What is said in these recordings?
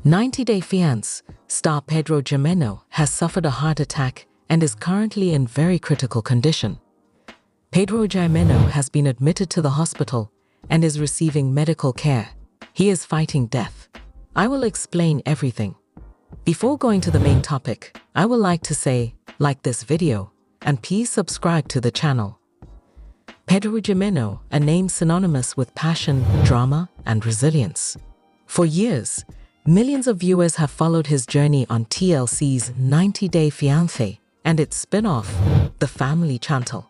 90-Day Fiance star Pedro Jimeno has suffered a heart attack and is currently in very critical condition. Pedro Jimeno has been admitted to the hospital and is receiving medical care. He is fighting death. I will explain everything. Before going to the main topic, I would like to say, like this video, and please subscribe to the channel. Pedro Jimeno, a name synonymous with passion, drama, and resilience. For years, millions of viewers have followed his journey on TLC's 90-Day Fiancé and its spin-off, The Family Chantel.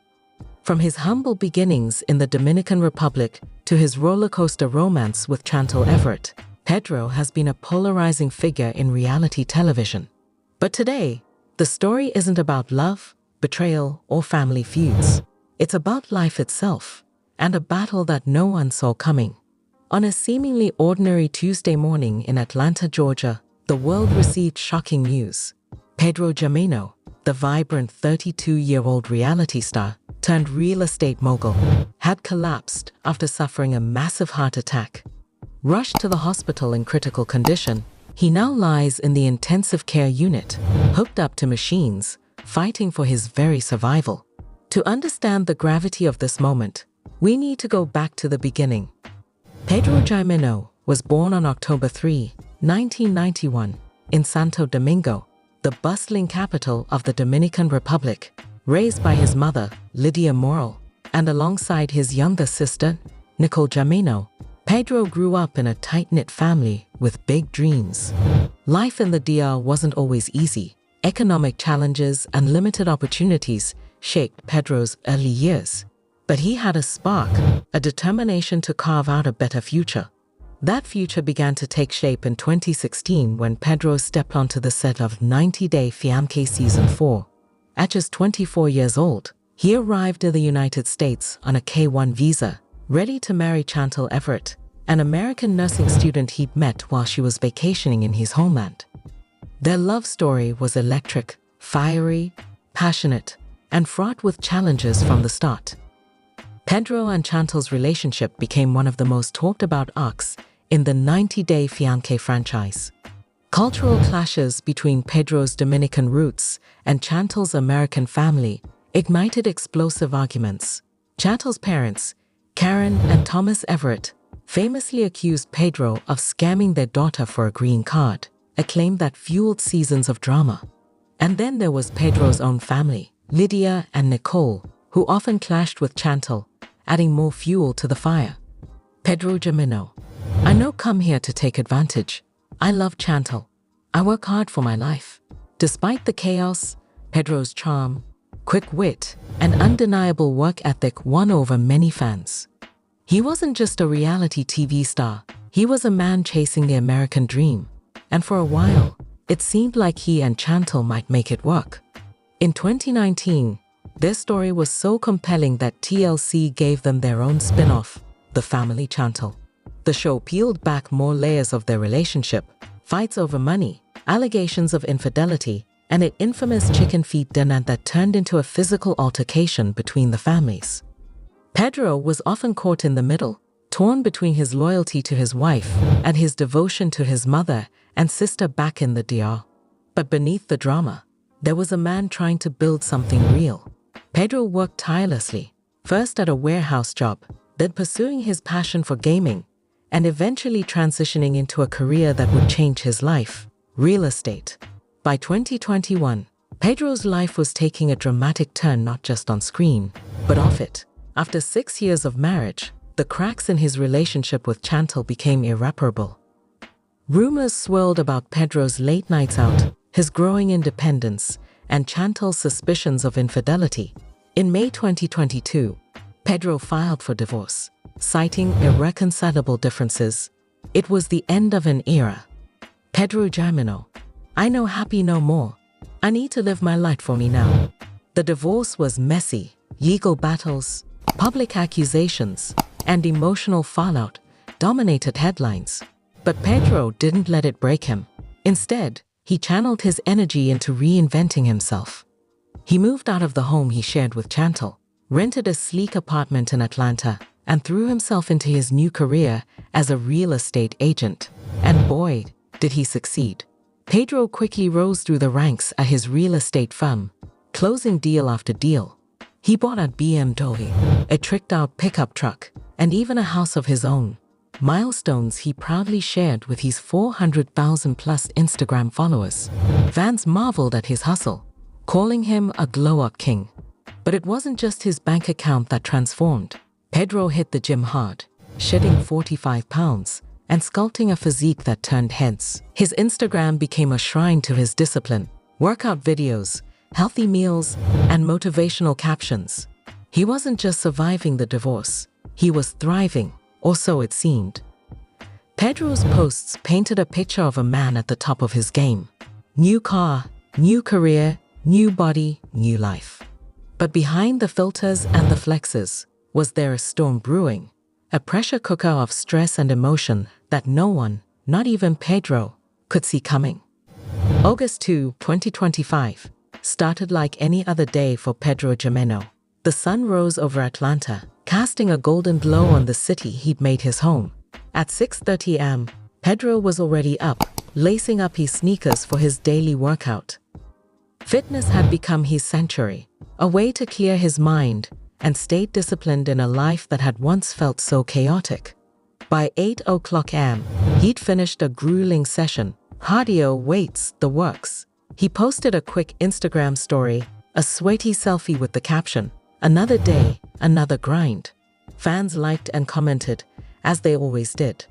From his humble beginnings in the Dominican Republic to his rollercoaster romance with Chantel Everett, Pedro has been a polarizing figure in reality television. But today, the story isn't about love, betrayal, or family feuds. It's about life itself, and a battle that no one saw coming. On a seemingly ordinary Tuesday morning in Atlanta, Georgia, the world received shocking news. Pedro Jimeno, the vibrant 32-year-old reality star turned real estate mogul, had collapsed after suffering a massive heart attack. Rushed to the hospital in critical condition, he now lies in the intensive care unit, hooked up to machines, fighting for his very survival. To understand the gravity of this moment, we need to go back to the beginning. Pedro Jimeno was born on October 3, 1991, in Santo Domingo, the bustling capital of the Dominican Republic. Raised by his mother, Lydia Morel, and alongside his younger sister, Nicole Jimeno, Pedro grew up in a tight-knit family with big dreams. Life in the DR wasn't always easy. Economic challenges and limited opportunities shaped Pedro's early years. But he had a spark, a determination to carve out a better future. That future began to take shape in 2016 when Pedro stepped onto the set of 90-Day Fiancé Season 4. At just 24 years old, he arrived in the United States on a K-1 visa, ready to marry Chantel Everett, an American nursing student he'd met while she was vacationing in his homeland. Their love story was electric, fiery, passionate, and fraught with challenges from the start. Pedro and Chantel's relationship became one of the most talked about arcs in the 90-Day Fiancé franchise. Cultural clashes between Pedro's Dominican roots and Chantel's American family ignited explosive arguments. Chantel's parents, Karen and Thomas Everett, famously accused Pedro of scamming their daughter for a green card, a claim that fueled seasons of drama. And then there was Pedro's own family, Lydia and Nicole, who often clashed with Chantel, adding more fuel to the fire. Pedro Jimeno: I no come here to take advantage. I love Chantel. I work hard for my life. Despite the chaos, Pedro's charm, quick wit, and undeniable work ethic won over many fans. He wasn't just a reality TV star, he was a man chasing the American dream. And for a while, it seemed like he and Chantel might make it work. In 2019, their story was so compelling that TLC gave them their own spin-off, The Family Chantel. The show peeled back more layers of their relationship, fights over money, allegations of infidelity, and an infamous chicken feed dinner that turned into a physical altercation between the families. Pedro was often caught in the middle, torn between his loyalty to his wife and his devotion to his mother and sister back in the DR. But beneath the drama, there was a man trying to build something real. Pedro worked tirelessly, first at a warehouse job, then pursuing his passion for gaming, and eventually transitioning into a career that would change his life: real estate. By 2021, Pedro's life was taking a dramatic turn not just on screen, but off it. After 6 years of marriage, the cracks in his relationship with Chantel became irreparable. Rumors swirled about Pedro's late nights out, his growing independence, and Chantel's suspicions of infidelity. In May 2022, Pedro filed for divorce, citing irreconcilable differences. It was the end of an era. Pedro Jimeno: I know happy no more. I need to live my life for me now. The divorce was messy. Legal battles, public accusations, and emotional fallout dominated headlines. But Pedro didn't let it break him. Instead, he channeled his energy into reinventing himself. He moved out of the home he shared with Chantel, rented a sleek apartment in Atlanta, and threw himself into his new career as a real estate agent. And boy, Did he succeed? Pedro quickly rose through the ranks at his real estate firm, closing deal after deal. He bought a BMW, a tricked-out pickup truck, and even a house of his own. Milestones he proudly shared with his 400,000-plus Instagram followers. Fans marveled at his hustle, calling him a glow-up king. But it wasn't just his bank account that transformed. Pedro hit the gym hard, shedding 45 pounds and sculpting a physique that turned heads. His Instagram became a shrine to his discipline, workout videos, healthy meals, and motivational captions. He wasn't just surviving the divorce, he was thriving, or so it seemed. Pedro's posts painted a picture of a man at the top of his game. New car, new career, new body, new life. But behind the filters and the flexes, was there a storm brewing? A pressure cooker of stress and emotion that no one, not even Pedro, could see coming. August 2, 2025, started like any other day for Pedro Jimeno. The sun rose over Atlanta, casting a golden glow on the city he'd made his home. At 6:30 am, Pedro was already up, lacing up his sneakers for his daily workout. Fitness had become his sanctuary, a way to clear his mind and stay disciplined in a life that had once felt so chaotic. By 8:00 am, he'd finished a grueling session, cardio, weights, the works. He posted a quick Instagram story, a sweaty selfie with the caption, "Another day, another grind." Fans liked and commented, as they always did.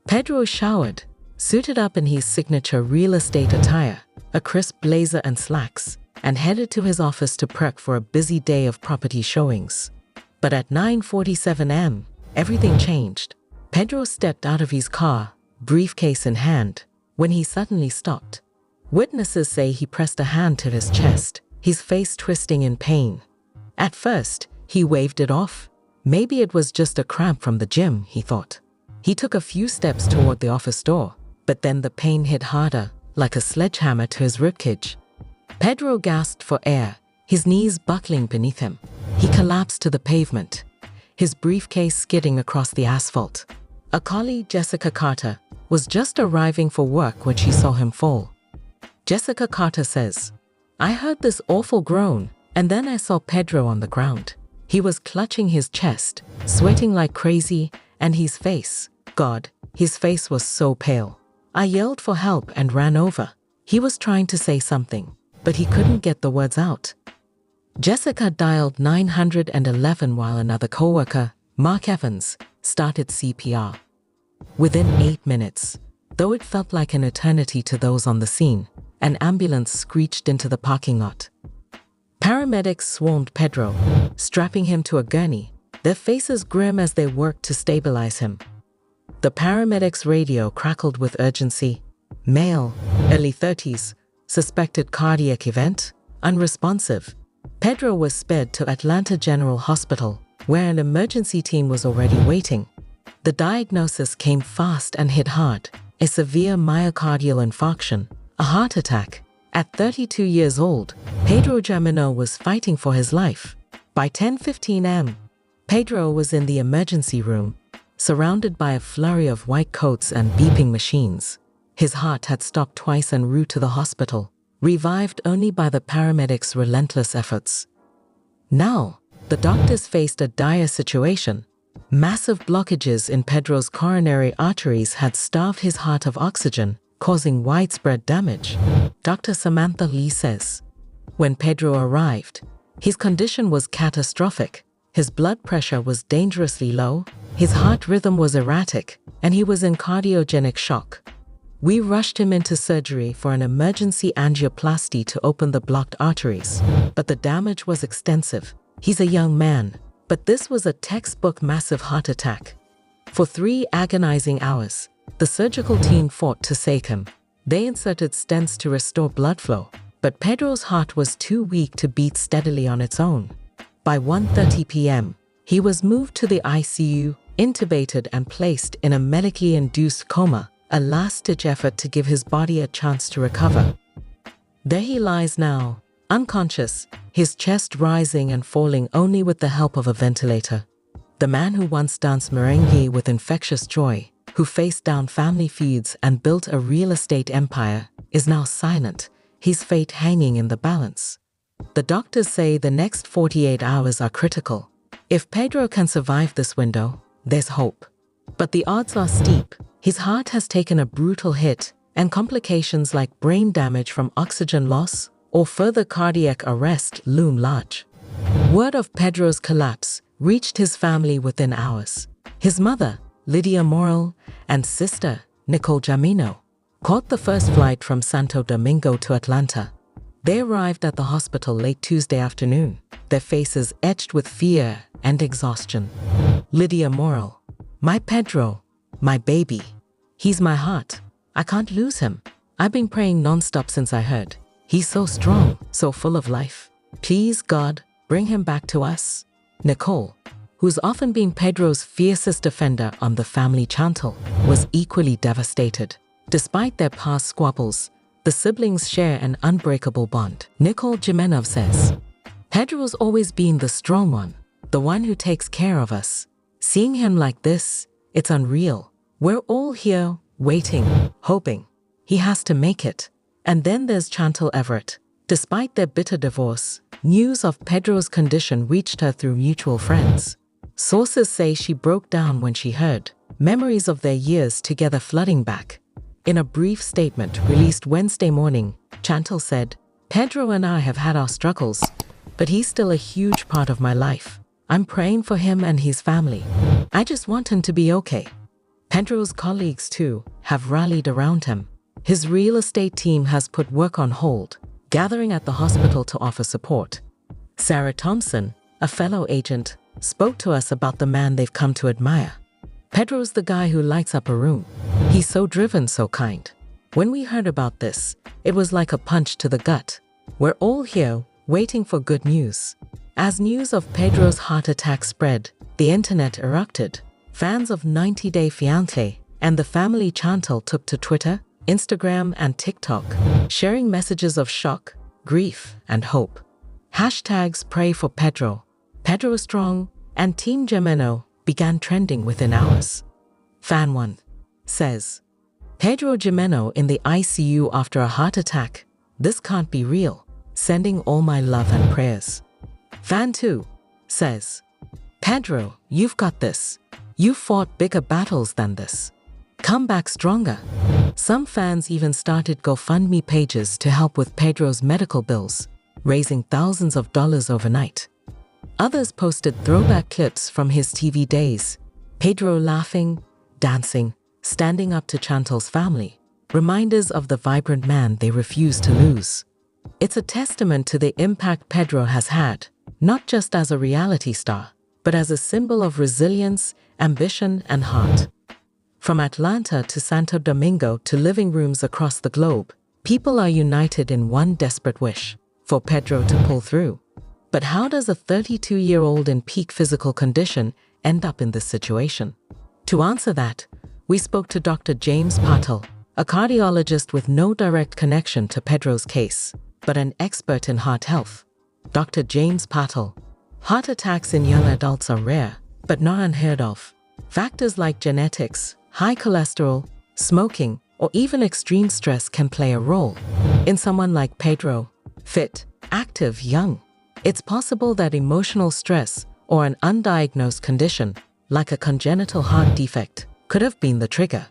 Pedro showered, suited up in his signature real estate attire, a crisp blazer and slacks, and headed to his office to prep for a busy day of property showings. But at 9:47 am, everything changed. Pedro stepped out of his car, briefcase in hand, when he suddenly stopped. Witnesses say he pressed a hand to his chest, his face twisting in pain. At first, he waved it off. Maybe it was just a cramp from the gym, he thought. He took a few steps toward the office door, but then the pain hit harder, like a sledgehammer to his ribcage. Pedro gasped for air, his knees buckling beneath him. He collapsed to the pavement, his briefcase skidding across the asphalt. A colleague, Jessica Carter, was just arriving for work when she saw him fall. Jessica Carter says, "I heard this awful groan, and then I saw Pedro on the ground. He was clutching his chest, sweating like crazy, and his face, God, his face was so pale. I yelled for help and ran over. He was trying to say something, but he couldn't get the words out." Jessica dialed 911 while another coworker, Mark Evans, started CPR. Within 8 minutes, though it felt like an eternity to those on the scene, an ambulance screeched into the parking lot. Paramedics swarmed Pedro, strapping him to a gurney, their faces grim as they worked to stabilize him. The paramedics' radio crackled with urgency. Male, early 30s, suspected cardiac event, unresponsive. Pedro was sped to Atlanta General Hospital, where an emergency team was already waiting. The diagnosis came fast and hit hard: a severe myocardial infarction, a heart attack. At 32 years old, Pedro Jimeno was fighting for his life. By 10:15 am, Pedro was in the emergency room, surrounded by a flurry of white coats and beeping machines. His heart had stopped twice en route to the hospital, revived only by the paramedics' relentless efforts. Now, the doctors faced a dire situation. Massive blockages in Pedro's coronary arteries had starved his heart of oxygen, causing widespread damage. Dr. Samantha Lee says, when Pedro arrived, his condition was catastrophic. His blood pressure was dangerously low, his heart rhythm was erratic, and he was in cardiogenic shock. We rushed him into surgery for an emergency angioplasty to open the blocked arteries, but the damage was extensive. He's a young man, but this was a textbook massive heart attack. For 3 agonizing hours, the surgical team fought to save him. They inserted stents to restore blood flow, but Pedro's heart was too weak to beat steadily on its own. By 1:30 p.m., he was moved to the ICU, intubated and placed in a medically induced coma, a last-ditch effort to give his body a chance to recover. There he lies now, unconscious, his chest rising and falling only with the help of a ventilator. The man who once danced merengue with infectious joy, who faced down family feuds and built a real estate empire, is now silent, his fate hanging in the balance. The doctors say the next 48 hours are critical. If Pedro can survive this window, there's hope. But the odds are steep. His heart has taken a brutal hit, and complications like brain damage from oxygen loss or further cardiac arrest loom large. Word of Pedro's collapse reached his family within hours. His mother, Lydia Morel, and sister, Nicole Jimeno, caught the first flight from Santo Domingo to Atlanta. They arrived at the hospital late Tuesday afternoon, their faces etched with fear and exhaustion. Lydia Morel: "My Pedro, my baby. He's my heart. I can't lose him. I've been praying nonstop since I heard. He's so strong, so full of life. Please, God, bring him back to us." Nicole, who's often been Pedro's fiercest defender on the family Chantel, was equally devastated. Despite their past squabbles, the siblings share an unbreakable bond. Nicole Jimeno says, "Pedro's always been the strong one, the one who takes care of us. Seeing him like this, it's unreal. We're all here, waiting, hoping. He has to make it." And then there's Chantel Everett. Despite their bitter divorce, news of Pedro's condition reached her through mutual friends. Sources say she broke down when she heard, memories of their years together flooding back. In a brief statement released Wednesday morning, Chantel said, "Pedro and I have had our struggles, but he's still a huge part of my life. I'm praying for him and his family. I just want him to be okay." Pedro's colleagues, too, have rallied around him. His real estate team has put work on hold, gathering at the hospital to offer support. Sarah Thompson, a fellow agent, spoke to us about the man they've come to admire. "Pedro's the guy who lights up a room. He's so driven, so kind." When we heard about this, it was like a punch to the gut. We're all here, waiting for good news. As news of Pedro's heart attack spread, the internet erupted. Fans of 90 Day Fiancé and the family Chantel took to Twitter, Instagram, and TikTok, sharing messages of shock, grief, and hope. Hashtags "Pray for Pedro," "Pedro Strong," and Team Jimeno began trending within hours. Fan 1 says, "Pedro Jimeno in the ICU after a heart attack. This can't be real. Sending all my love and prayers." Fan 2 says, "Pedro, you've got this. You've fought bigger battles than this. Come back stronger." Some fans even started GoFundMe pages to help with Pedro's medical bills, raising thousands of dollars overnight. Others posted throwback clips from his TV days, Pedro laughing, dancing, standing up to Chantel's family, reminders of the vibrant man they refused to lose. It's a testament to the impact Pedro has had, not just as a reality star, but as a symbol of resilience, ambition, and heart. From Atlanta to Santo Domingo to living rooms across the globe, people are united in one desperate wish: for Pedro to pull through. But how does a 32-year-old in peak physical condition end up in this situation? To answer that, we spoke to Dr. James Patel, a cardiologist with no direct connection to Pedro's case, but an expert in heart health. Dr. James Patel: "Heart attacks in young adults are rare, but not unheard of. Factors like genetics, high cholesterol, smoking, or even extreme stress can play a role. In someone like Pedro, fit, active, young, it's possible that emotional stress or an undiagnosed condition, like a congenital heart defect, could have been the trigger."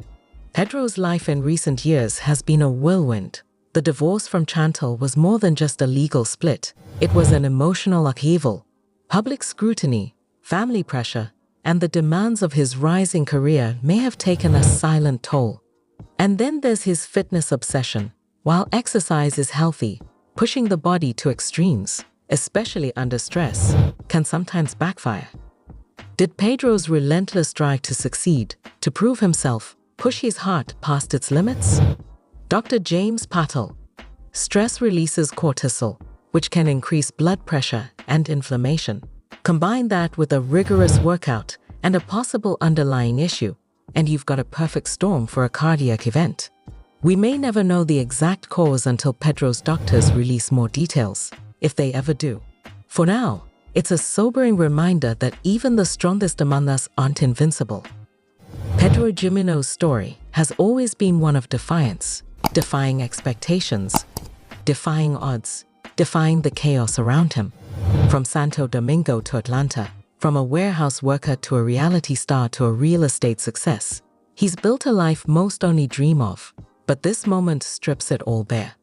Pedro's life in recent years has been a whirlwind. The divorce from Chantel was more than just a legal split. It was an emotional upheaval. Public scrutiny, family pressure, and the demands of his rising career may have taken a silent toll. And then there's his fitness obsession. While exercise is healthy, pushing the body to extremes, especially under stress, can sometimes backfire. Did Pedro's relentless drive to succeed, to prove himself, push his heart past its limits? Dr. James Patel: "Stress releases cortisol, which can increase blood pressure and inflammation. Combine that with a rigorous workout and a possible underlying issue, and you've got a perfect storm for a cardiac event." We may never know the exact cause until Pedro's doctors release more details, if they ever do. For now, it's a sobering reminder that even the strongest among us aren't invincible. Pedro Jimeno's story has always been one of defiance, defying expectations, defying odds, defying the chaos around him. From Santo Domingo to Atlanta, from a warehouse worker to a reality star to a real estate success, he's built a life most only dream of, but this moment strips it all bare.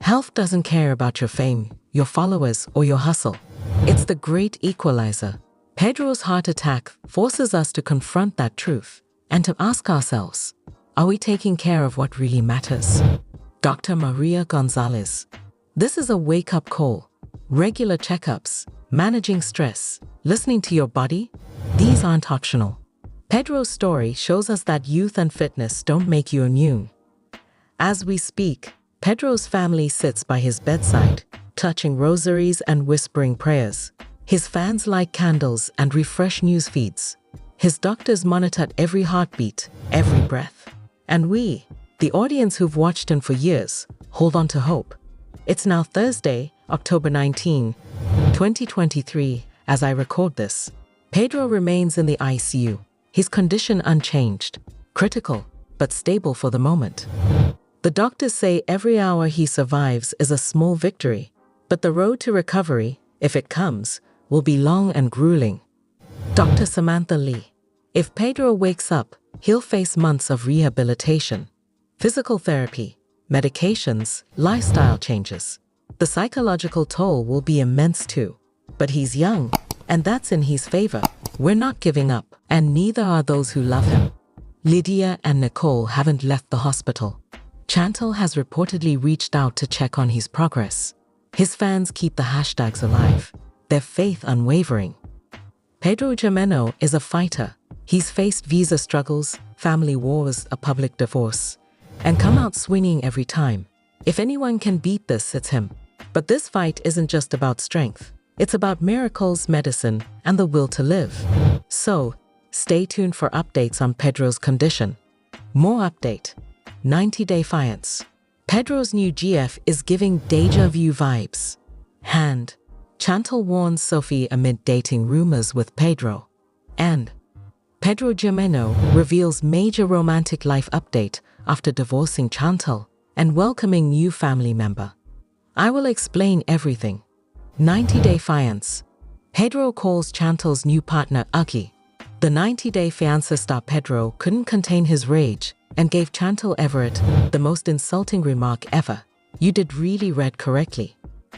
Health doesn't care about your fame, your followers, or your hustle. It's the great equalizer. Pedro's heart attack forces us to confront that truth and to ask ourselves, are we taking care of what really matters? Dr. Maria Gonzalez. This is a wake-up call. Regular checkups, managing stress, listening to your body, these aren't optional. Pedro's story shows us that youth and fitness don't make you immune. As we speak, Pedro's family sits by his bedside, touching rosaries and whispering prayers. His fans light candles and refresh news feeds. His doctors monitor every heartbeat, every breath. And we, the audience who've watched him for years, hold on to hope. It's now Thursday, October 19, 2023, as I record this. Pedro remains in the ICU, his condition unchanged, critical, but stable for the moment. The doctors say every hour he survives is a small victory, but the road to recovery, if it comes, will be long and grueling. Dr. Samantha Lee. If Pedro wakes up, he'll face months of rehabilitation, physical therapy, medications, lifestyle changes. The psychological toll will be immense too. But he's young, and that's in his favor. We're not giving up, and neither are those who love him. Lydia and Nicole haven't left the hospital. Chantel has reportedly reached out to check on his progress. His fans keep the hashtags alive, their faith unwavering. Pedro Jimeno is a fighter. He's faced visa struggles, family wars, a public divorce, and come out swinging every time. If anyone can beat this, it's him. But this fight isn't just about strength. It's about miracles, medicine, and the will to live. So, stay tuned for updates on Pedro's condition. More update. 90-day fiance. Pedro's new GF is giving deja vu vibes. Hand. Chantel warns Sophie amid dating rumors with Pedro. And Pedro Jimeno reveals major romantic life update after divorcing Chantel and welcoming new family member. I will explain everything. 90-day fiance. Pedro calls Chantel's new partner ugly. The 90-day fiancé star Pedro couldn't contain his rage and gave Chantel Everett the most insulting remark ever. You did really read correctly.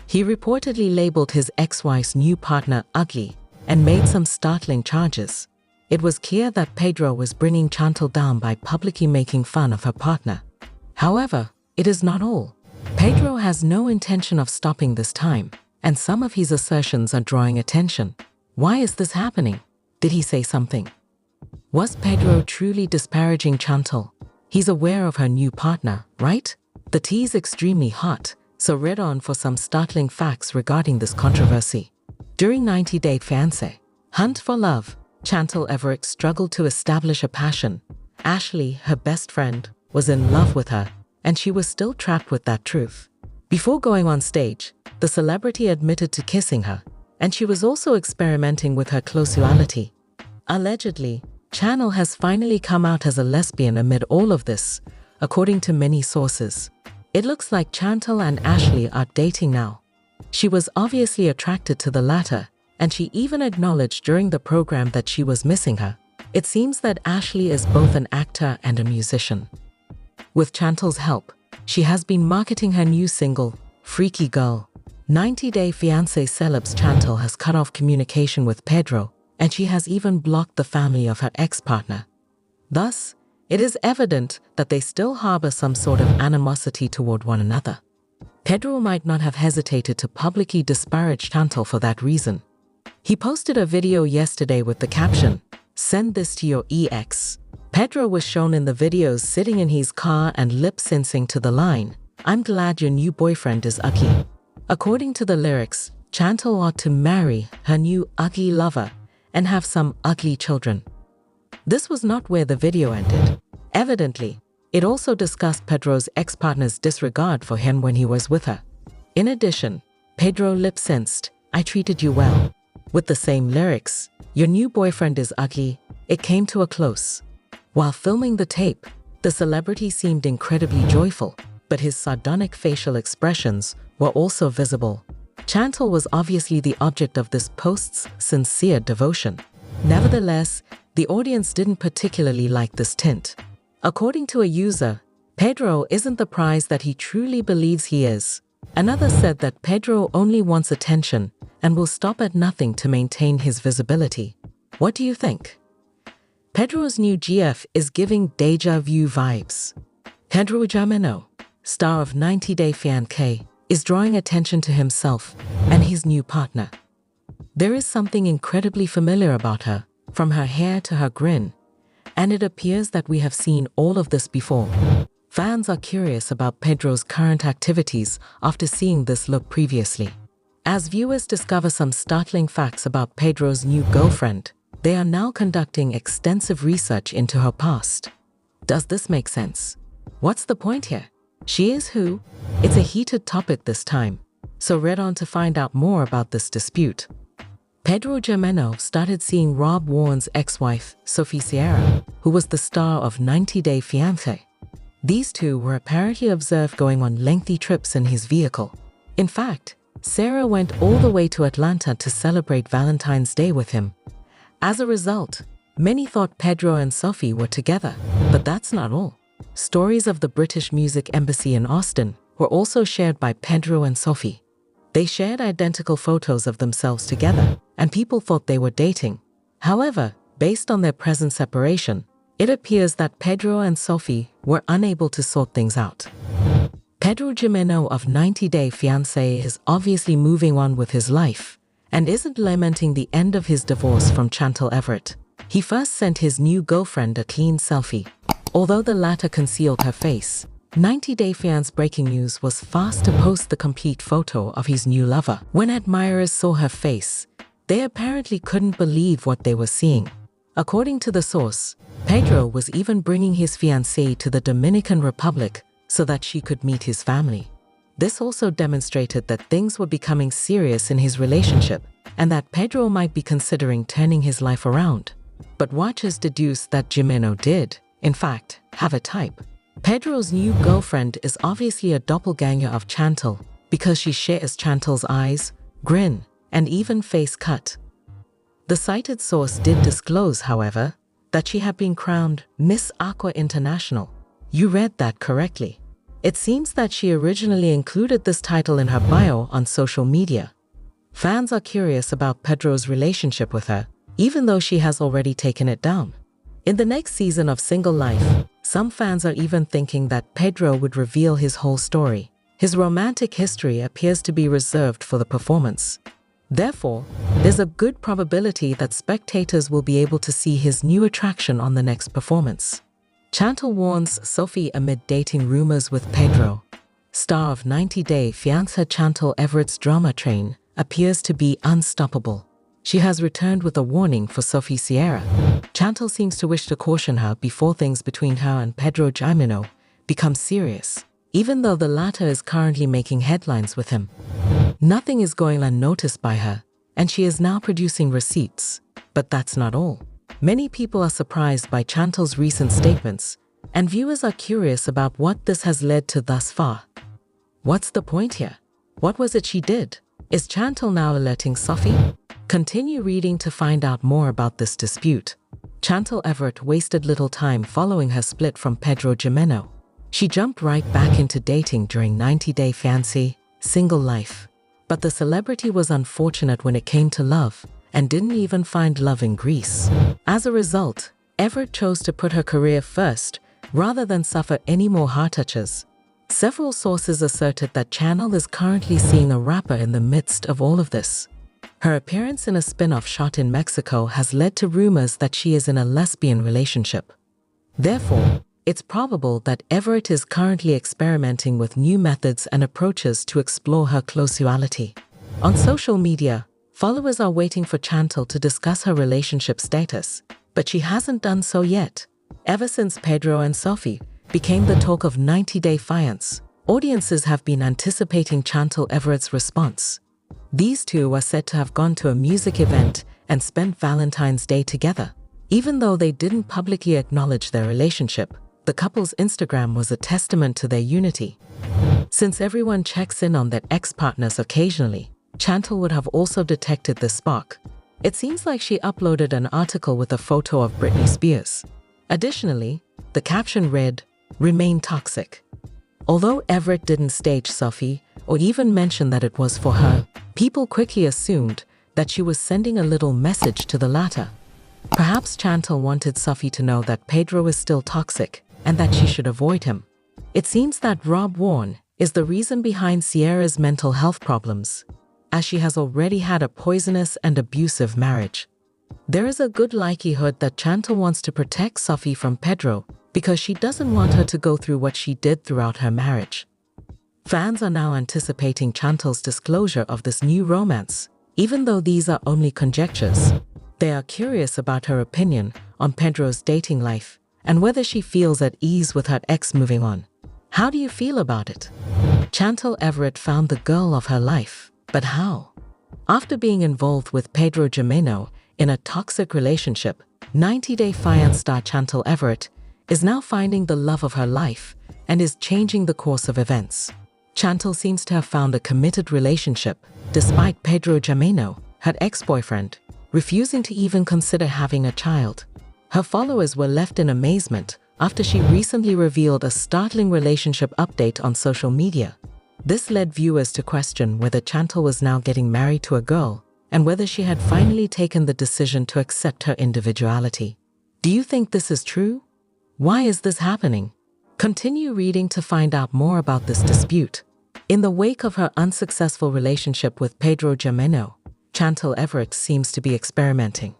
He reportedly labeled his ex-wife's new partner ugly and made some startling charges. It was clear that Pedro was bringing Chantel down by publicly making fun of her partner. However, it is not all. Pedro has no intention of stopping this time, and some of his assertions are drawing attention. Why is this happening? Did he say something? Was Pedro truly disparaging Chantel? He's aware of her new partner, right? The tea is extremely hot, so read on for some startling facts regarding this controversy. During 90-day fiancé hunt for love, Chantel Everett struggled to establish a passion. Ashley, her best friend, was in love with her, and she was still trapped with that truth. Before going on stage, the celebrity admitted to kissing her, and she was also experimenting with her closuality. Allegedly, Chantel has finally come out as a lesbian amid all of this, according to many sources. It looks like Chantel and Ashley are dating now. She was obviously attracted to the latter, and she even acknowledged during the program that she was missing her. It seems that Ashley is both an actor and a musician. With Chantel's help, she has been marketing her new single, Freaky Girl. 90-day fiancé celebs Chantel has cut off communication with Pedro, and she has even blocked the family of her ex-partner. Thus, it is evident that they still harbor some sort of animosity toward one another. Pedro might not have hesitated to publicly disparage Chantel for that reason. He posted a video yesterday with the caption, "Send this to your ex." Pedro was shown in the videos sitting in his car and lip-syncing to the line, "I'm glad your new boyfriend is ugly." According to the lyrics, Chantel ought to marry her new ugly lover and have some ugly children. This was not where the video ended. Evidently, it also discussed Pedro's ex-partner's disregard for him when he was with her. In addition, Pedro lip-synced, "I treated you well." With the same lyrics, "Your new boyfriend is ugly." It came to a close. While filming the tape, the celebrity seemed incredibly joyful, but his sardonic facial expressions were also visible. Chantel was obviously the object of this post's sincere devotion. Nevertheless, the audience didn't particularly like this tint. According to a user, Pedro isn't the prize that he truly believes he is. Another said that Pedro only wants attention and will stop at nothing to maintain his visibility. What do you think? Pedro's new GF is giving deja vu vibes. Pedro Jimeno, star of 90 Day Fiancé, is drawing attention to himself and his new partner. There is something incredibly familiar about her, from her hair to her grin, and it appears that we have seen all of this before. Fans are curious about Pedro's current activities after seeing this look previously. As viewers discover some startling facts about Pedro's new girlfriend, they are now conducting extensive research into her past. Does this make sense? What's the point here? She is who? It's a heated topic this time, so read on to find out more about this dispute. Pedro Jimeno started seeing Rob Warren's ex-wife, Sophie Sierra, who was the star of 90 Day Fiancé. These two were apparently observed going on lengthy trips in his vehicle. In fact, Sarah went all the way to Atlanta to celebrate Valentine's Day with him. As a result, many thought Pedro and Sophie were together, but that's not all. Stories of the British Music Embassy in Austin were also shared by Pedro and Sophie. They shared identical photos of themselves together, and people thought they were dating. However, based on their present separation, it appears that Pedro and Sophie were unable to sort things out. Pedro Jimeno of 90 Day Fiancé is obviously moving on with his life and isn't lamenting the end of his divorce from Chantel Everett. He first sent his new girlfriend a clean selfie. Although the latter concealed her face, 90 Day Fiancé breaking news was fast to post the complete photo of his new lover. When admirers saw her face, they apparently couldn't believe what they were seeing. According to the source, Pedro was even bringing his fiancée to the Dominican Republic so that she could meet his family. This also demonstrated that things were becoming serious in his relationship and that Pedro might be considering turning his life around. But watchers deduced that Jimeno did, in fact, have a type. Pedro's new girlfriend is obviously a doppelganger of Chantel because she shares Chantel's eyes, grin, and even face cut. The cited source did disclose, however, that she had been crowned Miss Aqua International. You read that correctly. It seems that she originally included this title in her bio on social media. Fans are curious about Pedro's relationship with her, even though she has already taken it down. In the next season of Single Life, some fans are even thinking that Pedro would reveal his whole story. His romantic history appears to be reserved for the performance. Therefore, there's a good probability that spectators will be able to see his new attraction on the next performance. Chantel warns Sophie amid dating rumors with Pedro. Star of 90 Day Fiancé Chantel Everett's drama train appears to be unstoppable. She has returned with a warning for Sophie Sierra. Chantel seems to wish to caution her before things between her and Pedro Jimeno become serious, even though the latter is currently making headlines with him. Nothing is going unnoticed by her, and she is now producing receipts. But that's not all. Many people are surprised by Chantel's recent statements, and viewers are curious about what this has led to thus far. What's the point here? What was it she did? Is Chantel now alerting Sophie? Continue reading to find out more about this dispute. Chantel Everett wasted little time following her split from Pedro Jimeno. She jumped right back into dating during 90 Day Fiancé, Single Life. But the celebrity was unfortunate when it came to love and didn't even find love in Greece. As a result, Everett chose to put her career first rather than suffer any more heart touches. Several sources asserted that Chantel is currently seeing a rapper in the midst of all of this. Her appearance in a spin-off shot in Mexico has led to rumors that she is in a lesbian relationship. Therefore, it's probable that Everett is currently experimenting with new methods and approaches to explore her closuality. On social media, followers are waiting for Chantel to discuss her relationship status, but she hasn't done so yet. Ever since Pedro and Sophie became the talk of 90 Day Fiancé, audiences have been anticipating Chantel Everett's response. These two are said to have gone to a music event and spent Valentine's Day together. Even though they didn't publicly acknowledge their relationship, the couple's Instagram was a testament to their unity. Since everyone checks in on their ex-partners occasionally, Chantel would have also detected this spark. It seems like she uploaded an article with a photo of Britney Spears. Additionally, the caption read, "Remain toxic." Although Everett didn't stage Sophie or even mention that it was for her, people quickly assumed that she was sending a little message to the latter. Perhaps Chantel wanted Sophie to know that Pedro is still toxic and that she should avoid him. It seems that Rob Warren is the reason behind Sierra's mental health problems, as she has already had a poisonous and abusive marriage. There is a good likelihood that Chantel wants to protect Sophie from Pedro because she doesn't want her to go through what she did throughout her marriage. Fans are now anticipating Chantel's disclosure of this new romance, even though these are only conjectures. They are curious about her opinion on Pedro's dating life and whether she feels at ease with her ex moving on. How do you feel about it? Chantel Everett found the girl of her life, but how? After being involved with Pedro Jimeno in a toxic relationship, 90 Day Fiancé star Chantel Everett is now finding the love of her life and is changing the course of events. Chantel seems to have found a committed relationship, despite Pedro Jimeno, her ex-boyfriend, refusing to even consider having a child. Her followers were left in amazement after she recently revealed a startling relationship update on social media. This led viewers to question whether Chantel was now getting married to a girl and whether she had finally taken the decision to accept her individuality. Do you think this is true? Why is this happening? Continue reading to find out more about this dispute. In the wake of her unsuccessful relationship with Pedro Jimeno, Chantel Everett seems to be experimenting.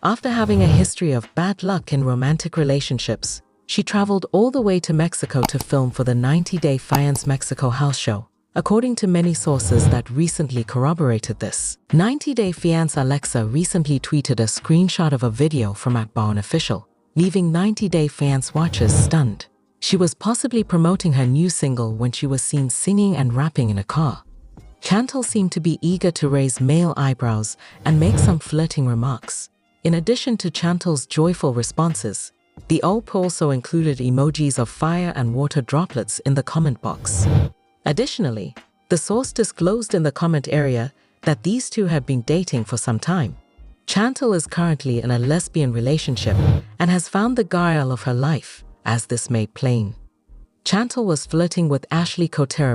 After having a history of bad luck in romantic relationships, she traveled all the way to Mexico to film for the 90 Day Fiancé Mexico house show, according to many sources that recently corroborated this. 90 Day Fiancé Alexa recently tweeted a screenshot of a video from @BowenOfficial, leaving 90 Day Fiancé watchers stunned. She was possibly promoting her new single when she was seen singing and rapping in a car. Chantel seemed to be eager to raise male eyebrows and make some flirting remarks. In addition to Chantel's joyful responses, the OP also included emojis of fire and water droplets in the comment box. Additionally, the source disclosed in the comment area that these two had been dating for some time. Chantel is currently in a lesbian relationship and has found the guile of her life, as this made plain. Chantel was flirting with Ashley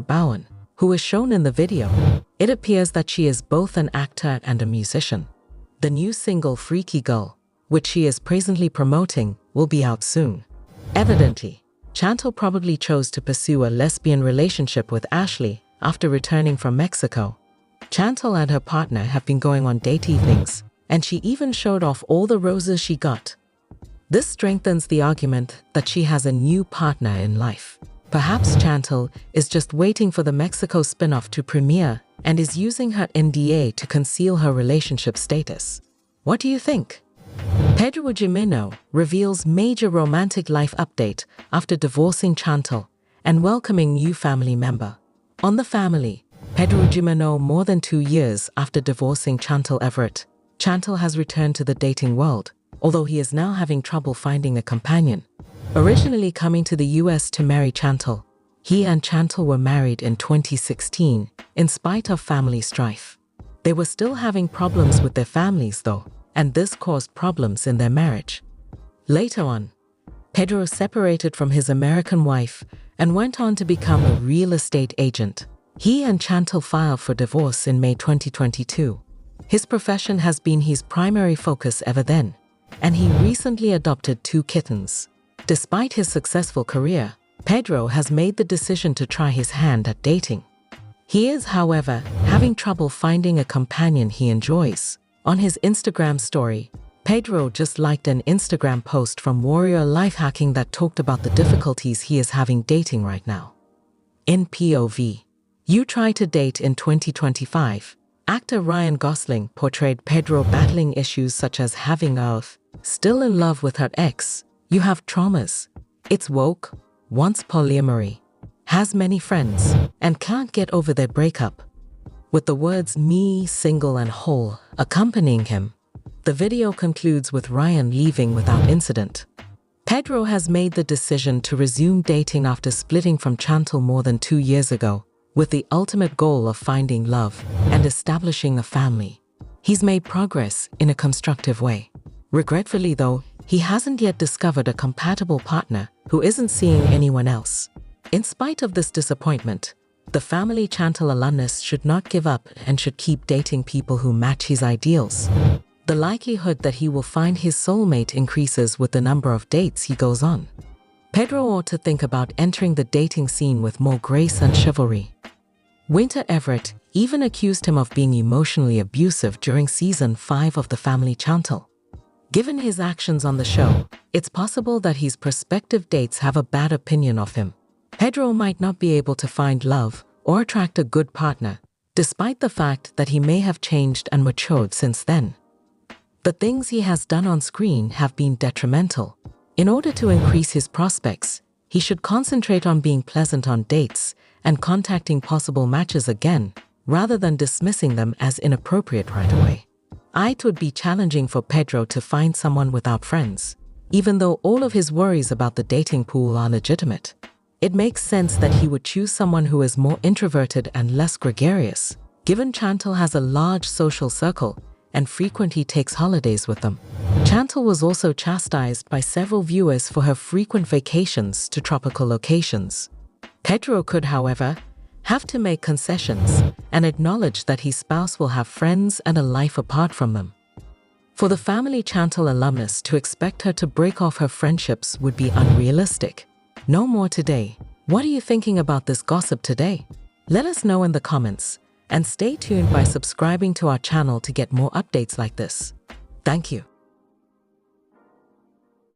Bowen, who is shown in the video. It appears that she is both an actor and a musician. The new single Freaky Girl, which she is presently promoting, will be out soon. Evidently, Chantel probably chose to pursue a lesbian relationship with Ashley after returning from Mexico. Chantel and her partner have been going on date evenings, and she even showed off all the roses she got. This strengthens the argument that she has a new partner in life. Perhaps Chantel is just waiting for the Mexico spin-off to premiere and is using her NDA to conceal her relationship status. What do you think? Pedro Jimeno reveals major romantic life update after divorcing Chantel and welcoming new family member. On the family, Pedro Jimeno, more than 2 years after divorcing Chantel Everett, Chantel has returned to the dating world, although he is now having trouble finding a companion. Originally coming to the US to marry Chantel, he and Chantel were married in 2016, in spite of family strife. They were still having problems with their families though, and this caused problems in their marriage. Later on, Pedro separated from his American wife and went on to become a real estate agent. He and Chantel filed for divorce in May 2022. His profession has been his primary focus ever then, and he recently adopted 2 kittens. Despite his successful career, Pedro has made the decision to try his hand at dating. He is, however, having trouble finding a companion he enjoys. On his Instagram story, Pedro just liked an Instagram post from Warrior Lifehacking that talked about the difficulties he is having dating right now. In POV, You Try to Date in 2025, actor Ryan Gosling portrayed Pedro battling issues such as having still in love with her ex, you have traumas, it's woke, wants polyamory, has many friends, and can't get over their breakup. With the words me, single and whole accompanying him, The video concludes with Ryan leaving without incident. Pedro has made the decision to resume dating after splitting from Chantel more than 2 years ago, with the ultimate goal of finding love and establishing a family. He's made progress in a constructive way. Regretfully though, he hasn't yet discovered a compatible partner who isn't seeing anyone else. In spite of this disappointment, the family Chantel alumnus should not give up and should keep dating people who match his ideals. The likelihood that he will find his soulmate increases with the number of dates he goes on. Pedro ought to think about entering the dating scene with more grace and chivalry. Winter Everett even accused him of being emotionally abusive during season 5 of The Family Chantel. Given his actions on the show, it's possible that his prospective dates have a bad opinion of him. Pedro might not be able to find love or attract a good partner, despite the fact that he may have changed and matured since then. The things he has done on screen have been detrimental. In order to increase his prospects, he should concentrate on being pleasant on dates and contacting possible matches again, rather than dismissing them as inappropriate right away. It would be challenging for Pedro to find someone without friends, even though all of his worries about the dating pool are legitimate. It makes sense that he would choose someone who is more introverted and less gregarious, given Chantel has a large social circle and frequently takes holidays with them. Chantel was also chastised by several viewers for her frequent vacations to tropical locations. Pedro could, however, have to make concessions and acknowledge that his spouse will have friends and a life apart from them. For the family Chantel alumnus to expect her to break off her friendships would be unrealistic. No more today. What are you thinking about this gossip today? Let us know in the comments. And stay tuned by subscribing to our channel to get more updates like this. Thank you.